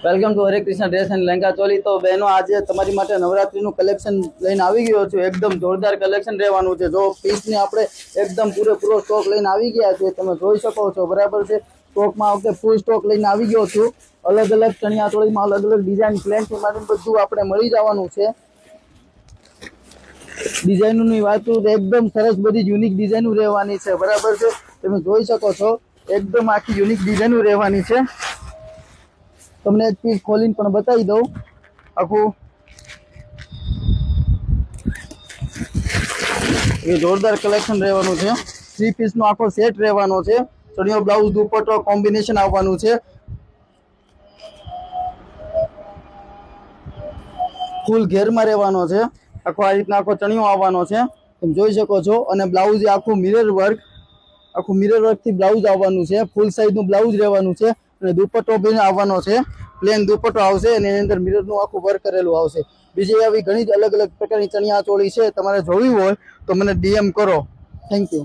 Welcome to Hare Krishna dress and lehenga choli. તો બહેનો આજે તમારી માટે નવરાત્રીનું કલેક્શન લઈને આવી ગયો છું। એકદમ જોરદાર કલેક્શન રહેવાનું છે। જો પીસને આપણે એકદમ પૂરેપૂરો સ્ટોક લઈને આવી ગયા છે, તમે જોઈ શકો છો, બરાબર છે। સ્ટોકમાં આ વખતે ફૂલ સ્ટોક લઈને આવી ગયો છું। અલગ અલગ ચણિયા ચોળીમાં અલગ અલગ ડિઝાઇન પ્લેનથી માટે બધું આપણે મળી જવાનું છે। ડિઝાઇનોની વાત કરું તો એકદમ સરસ બધી યુનિક ડિઝાઇનો રહેવાની છે, બરાબર છે। તમે જોઈ શકો છો એકદમ આખી યુનિક ડિઝાઇનો રહેવાની છે। તમને એક પીસ ખોલીને પણ બતાવી દઉં આખું। એ જોરદાર કલેક્શન રહેવાનું છે। 3 પીસનો આખો સેટ રહેવાનો છે। ચણિયો બ્લાઉઝ દુપટ્ટો કોમ્બિનેશન આવવાનું છે। ફૂલ ઘેરમાં રહેવાનો છે। આખો આ રીતના આખો ચણિયો આવવાનો છે, તમે જોઈ શકો છો। અને બ્લાઉઝ આખું મિરર વર્કથી બ્લાઉઝ આવવાનું છે। ફૂલ સાઈઝનું બ્લાઉઝ રહેવાનું છે અને દુપટ્ટો બી આવવાનો છે। પ્લેન દુપટ્ટો આવશે અને એની અંદર મિરરનું આખું વર્ક કરેલું આવશે। બીજી આવી ઘણી જ અલગ અલગ પ્રકારની ચણિયા ચોળી છે, તમારે જોવી હોય તો મને DM કરો। Thank you.